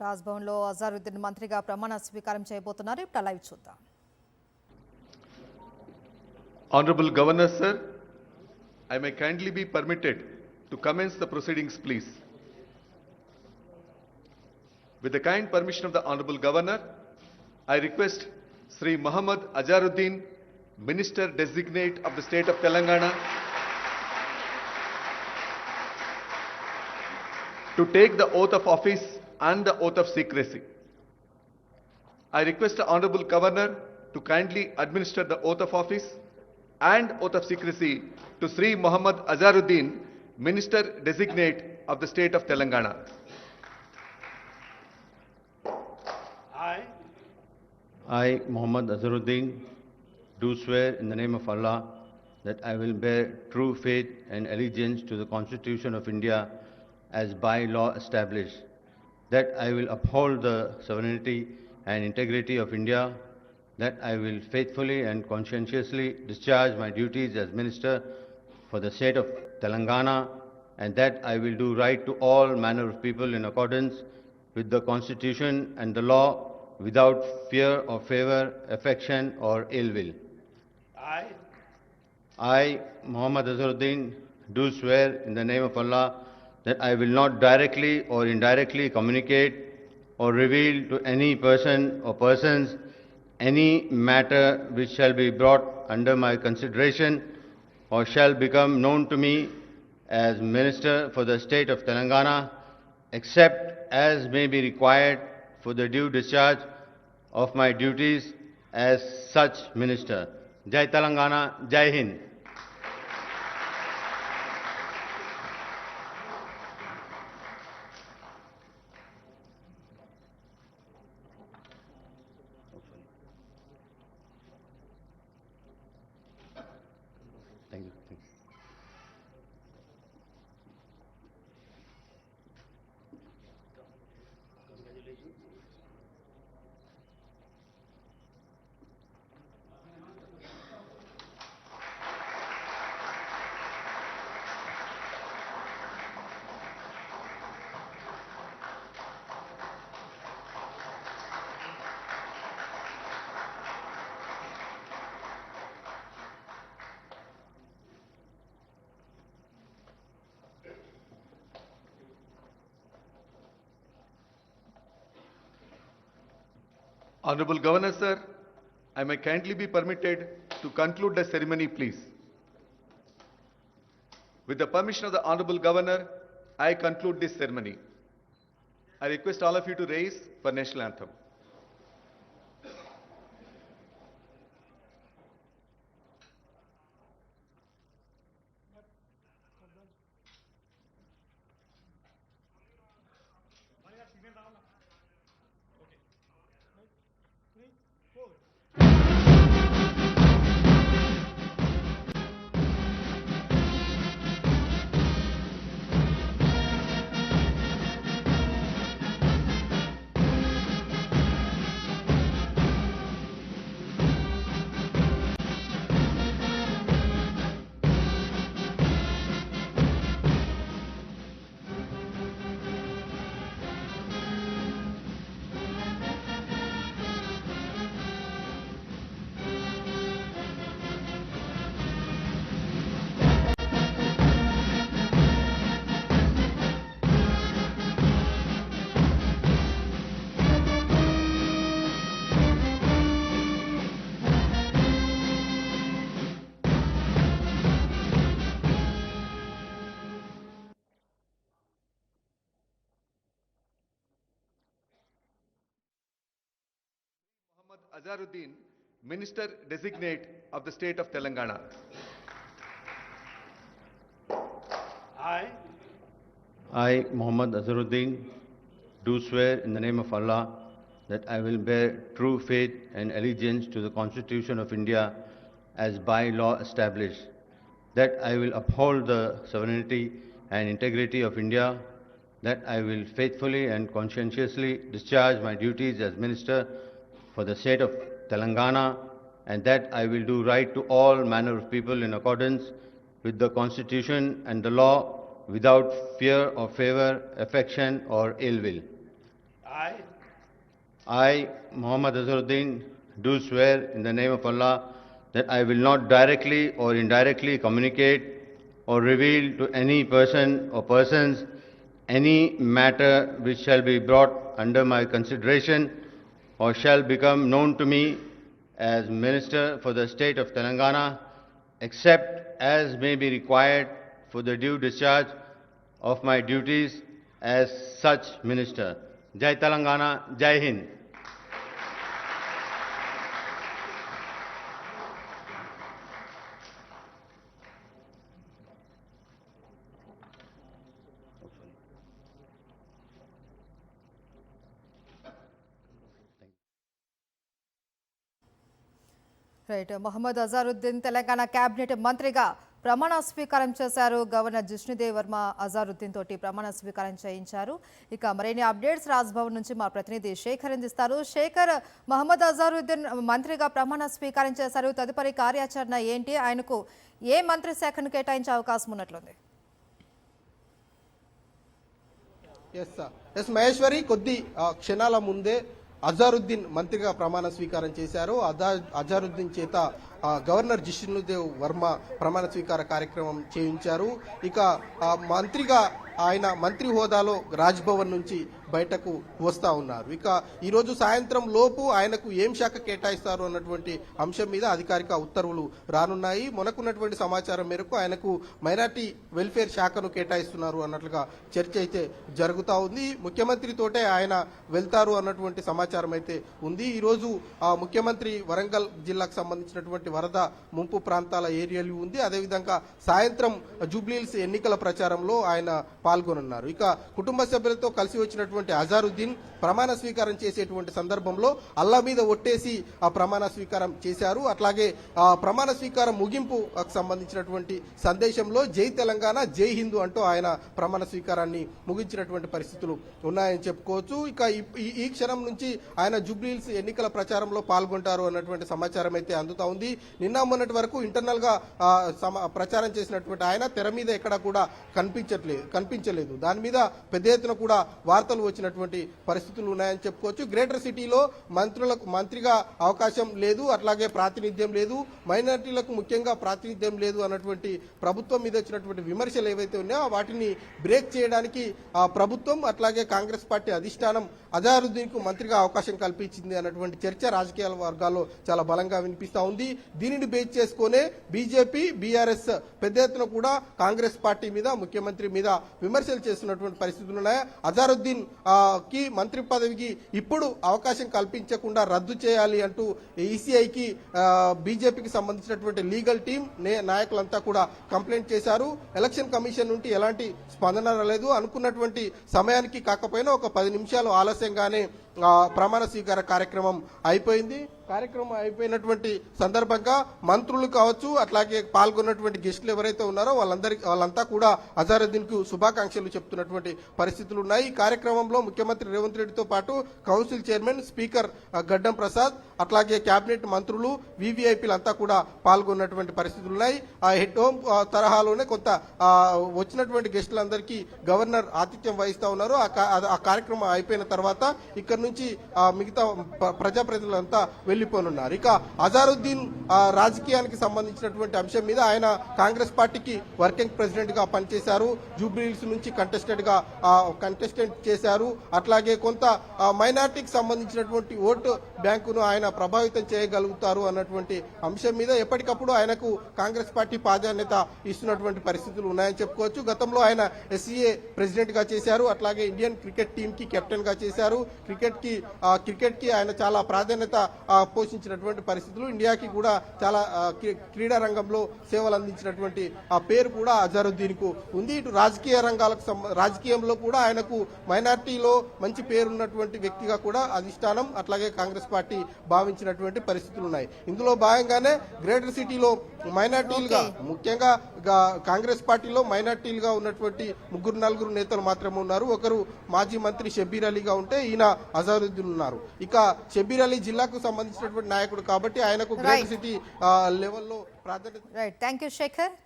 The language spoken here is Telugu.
రాజ్భవన్లో అజారుద్దీన్ మంత్రిగా ప్రమాణ స్వీకారం చేయబోతున్నారు. ఇప్పుడు లైవ్ చూద్దాం. Honorable Governor Sir, I may kindly be permitted to commence the proceedings, please. With the kind permission of the Honorable Governor, I request Sri Muhammad Azaruddin, Minister Designate of the State of Telangana, to take the oath of office and the oath of secrecy. I request the Honorable Governor to kindly administer the oath of office and oath of secrecy to Sri Muhammad Azaruddin, Minister Designate of the State of Telangana. I, Muhammad Azaruddin, do swear in the name of Allah that I will bear true faith and allegiance to the Constitution of India as by law established, that I will uphold the sovereignty and integrity of India, that I will faithfully and conscientiously discharge my duties as Minister for the State of Telangana, and that I will do right to all manner of people in accordance with the Constitution and the law, without fear or favor, affection or ill will. I, Muhammad Azaruddin, do swear in the name of Allah that I will not directly or indirectly communicate or reveal to any person or persons any matter which shall be brought under my consideration or shall become known to me as Minister for the State of Telangana, except as may be required for the due discharge of my duties as such Minister. Jai Telangana, Jai Hind. Thank you. Thank you. Honorable Governor Sir, I may kindly be permitted to conclude the ceremony, please. With the permission of the Honorable Governor, I conclude this ceremony. I request all of you to rise for national anthem. Muhammad Azaruddin, Minister Designate of the State of Telangana. I, Muhammad Azaruddin, do swear in the name of Allah that I will bear true faith and allegiance to the Constitution of India as by law established, that I will uphold the sovereignty and integrity of India, that I will faithfully and conscientiously discharge my duties as Minister for the State of Telangana, and that I will do right to all manner of people in accordance with the Constitution and the law, without fear or favor, affection or ill will. I, Muhammad Azharuddin, do swear in the name of Allah that I will not directly or indirectly communicate or reveal to any person or persons any matter which shall be brought under my consideration or shall become known to me as Minister for the State of Telangana, except as may be required for the due discharge of my duties as such Minister. Jai Telangana, Jai Hind. Right Mohammed Azharuddin Telangana cabinet మంత్రిగా ప్రమాణ స్వీకారం చేశారు. గవర్నర్ జిష్ణుదేవ్ వర్మ అజారుద్దీన్ తోటి ప్రమాణ స్వీకారం చేయించారు. ఇక మరిన్ని అప్డేట్స్ రాజ్భవన్ నుంచి మా ప్రతినిధి శేఖర్ అందిస్తారు. శేఖర్, మహమ్మద్ అజారుద్దీన్ మంత్రిగా ప్రమాణ స్వీకారం చేశారు. తదుపరి కార్యాచరణ ఏంటి? ఆయనకు ఏ మంత్రి శాఖను కేటాయించే అవకాశం ఉన్నట్లుంది? ఎస్ మహేశ్వరి, కొద్ది క్షణాల ముందే అజారుద్దీన్ మంత్రిగా ప్రమాణ స్వీకారం చేశారు. అజారుద్దీన్ చేత గవర్నర్ జిష్ణుదేవ్ వర్మ ప్రమాణ స్వీకార కార్యక్రమం చేయించారు. ఇక మంత్రిగా ఆయన మంత్రి హోదాలో రాజ్భవన్ నుంచి బయటకు వస్తా ఉన్నారు. ఇక ఈరోజు సాయంత్రం లోపు ఆయనకు ఏం శాఖ కేటాయిస్తారు అన్నటువంటి అంశం మీద అధికారిక ఉత్తర్వులు రానున్నాయి. మొన్నకున్నటువంటి సమాచారం మేరకు ఆయనకు మైనార్టీ వెల్ఫేర్ శాఖను కేటాయిస్తున్నారు అన్నట్లుగా చర్చ అయితే జరుగుతూ ఉంది. ముఖ్యమంత్రితోటే ఆయన వెళ్తారు అన్నటువంటి సమాచారం అయితే ఉంది. ఈరోజు ముఖ్యమంత్రి వరంగల్ జిల్లాకు సంబంధించినటువంటి వరద ముంపు ప్రాంతాల ఏరియాలు ఉంది. అదేవిధంగా సాయంత్రం జూబ్లీహిల్స్ ఎన్నికల ప్రచారంలో ఆయన పాల్గొనున్నారు. ఇక కుటుంబ సభ్యులతో కలిసి వచ్చినటువంటి అజారుద్దీన్ ప్రమాణ స్వీకారం చేసేటువంటి సందర్భంలో అల్లా మీద ఒట్టేసి ఆ ప్రమాణ స్వీకారం చేశారు. అట్లాగే ఆ ప్రమాణ స్వీకారం ముగింపు సంబంధించినటువంటి సందేశంలో జై తెలంగాణ జై హిందూ అంటూ ఆయన ప్రమాణ స్వీకారాన్ని ముగించినటువంటి పరిస్థితులు ఉన్నాయని చెప్పుకోవచ్చు. ఇక ఈ క్షణం నుంచి ఆయన జూబ్లీహిల్స్ ఎన్నికల ప్రచారంలో పాల్గొంటారు అన్నటువంటి సమాచారం అయితే అందుతా ఉంది. నిన్న మొన్నటి వరకు ఇంటర్నల్ గా ప్రచారం చేసినటువంటి ఆయన తెర మీద ఎక్కడ కూడా కనిపించలేదు. దాని మీద పెద్ద ఎత్తున కూడా వార్తలు వచ్చినటువంటి పరిస్థితులు ఉన్నాయని చెప్పుకోవచ్చు. గ్రేటర్ సిటీలో మంత్రిగా అవకాశం లేదు, అట్లాగే ప్రాతినిధ్యం లేదు, మైనారిటీలకు ముఖ్యంగా ప్రాతినిధ్యం లేదు అన్నటువంటి ప్రభుత్వం మీద వచ్చినటువంటి విమర్శలు ఏవైతే ఉన్నాయో వాటిని బ్రేక్ చేయడానికి ఆ ప్రభుత్వం అట్లాగే కాంగ్రెస్ పార్టీ అధిష్టానం అజారుద్దీన్ కు మంత్రిగా అవకాశం కల్పించింది అన్నటువంటి చర్చ రాజకీయ వర్గాల్లో చాలా బలంగా వినిపిస్తా ఉంది. దీనిని బేస్ చేసుకునే బీజేపీ బీఆర్ఎస్ పెద్ద ఎత్తున కూడా కాంగ్రెస్ పార్టీ మీద ముఖ్యమంత్రి మీద విమర్శలు చేస్తున్నటువంటి పరిస్థితులు ఉన్నాయి. అజారుద్దీన్ కి మంత్రి పదవికి ఇప్పుడు అవకాశం కల్పించకుండా రద్దు చేయాలి అంటూ ఈసీఐకి బీజేపీకి సంబంధించినటువంటి లీగల్ టీం నాయకులంతా కూడా కంప్లైంట్ చేశారు. ఎలక్షన్ కమిషన్ నుండి ఎలాంటి స్పందన రాలేదు. అనుకున్నటువంటి సమయానికి కాకపోయినా ఒక 10 నిమిషాలు ఆలస్యంగానే ప్రమాణ స్వీకార కార్యక్రమం అయిపోయింది. కార్యక్రమం అయిపోయినటువంటి సందర్భంగా మంత్రులు కావచ్చు, అట్లాగే పాల్గొన్నటువంటి గెస్టులు ఎవరైతే ఉన్నారో వాళ్ళంతా కూడా అజారుద్దీన్ కు శుభాకాంక్షలు చెప్తున్నటువంటి పరిస్థితులు ఉన్నాయి. ఈ కార్యక్రమంలో ముఖ్యమంత్రి రేవంత్ రెడ్డితో పాటు కౌన్సిల్ చైర్మన్ స్పీకర్ గడ్డం ప్రసాద్, అట్లాగే కేబినెట్ మంత్రులు, వివిఐపీలంతా కూడా పాల్గొన్నటువంటి పరిస్థితులు ఉన్నాయి. ఆ హెడ్ హోమ్ తరహాలోనే కొంత వచ్చినటువంటి గెస్టులందరికీ గవర్నర్ ఆతిథ్యం వహిస్తా ఉన్నారు. ఆ కార్యక్రమం అయిపోయిన తర్వాత ఇక్కడ నుంచి మిగతా ప్రజాప్రతినిధులంతా వెళ్లిపోనున్నారు. ఇక అజారుద్దీన్ రాజకీయానికి సంబంధించినటువంటి అంశం మీద ఆయన కాంగ్రెస్ పార్టీకి వర్కింగ్ ప్రెసిడెంట్ గా పనిచేశారు. జూబ్లీహిల్స్ నుంచి కంటెస్టెంట్ చేశారు. అట్లాగే కొంత మైనార్టీకి సంబంధించినటువంటి ఓటు బ్యాంకును ఆయన ప్రభావితం చేయగలుగుతారు అన్నటువంటి అంశం మీద ఎప్పటికప్పుడు ఆయనకు కాంగ్రెస్ పార్టీ ప్రాధాన్యత ఇస్తున్నటువంటి పరిస్థితులు ఉన్నాయని చెప్పుకోవచ్చు. గతంలో ఆయన ఎస్సీఏ ప్రెసిడెంట్ గా చేశారు. అట్లాగే ఇండియన్ క్రికెట్ టీం కి కెప్టెన్ గా చేశారు. క్రికెట్ కి ఆయన చాలా ప్రాధాన్యత పోషించినటువంటి పరిస్థితులు. ఇండియాకి కూడా చాలా క్రీడా రంగంలో సేవలు అందించినటువంటి ఆ పేరు కూడా అజారుద్దీన్ కు ఉంది. ఇటు రాజకీయంలో కూడా ఆయనకు మైనార్టీలో మంచి పేరున్నటువంటి వ్యక్తిగా కూడా అధిష్టానం అట్లాగే కాంగ్రెస్ పార్టీ భావించినటువంటి పరిస్థితులు ఉన్నాయి. ఇందులో భాగంగానే గ్రేటర్ సిటీలో మైనార్టీలుగా ముఖ్యంగా కాంగ్రెస్ పార్టీలో మైనార్టీలుగా ఉన్నటువంటి 3-4 నేతలు మాత్రమే ఉన్నారు. ఒకరు మాజీ మంత్రి షబ్బీర్ అలీగా ఉంటే ఈయన అజారుద్దీన్ ఉన్నారు. ఇక షబ్బీర్ అలీ జిల్లాకు సంబంధించినటువంటి నాయకుడు కాబట్టి ఆయనకు గ్రేటర్ సిటీ లెవెల్లో ప్రాధాన్యత. Right, thank you Shekhar.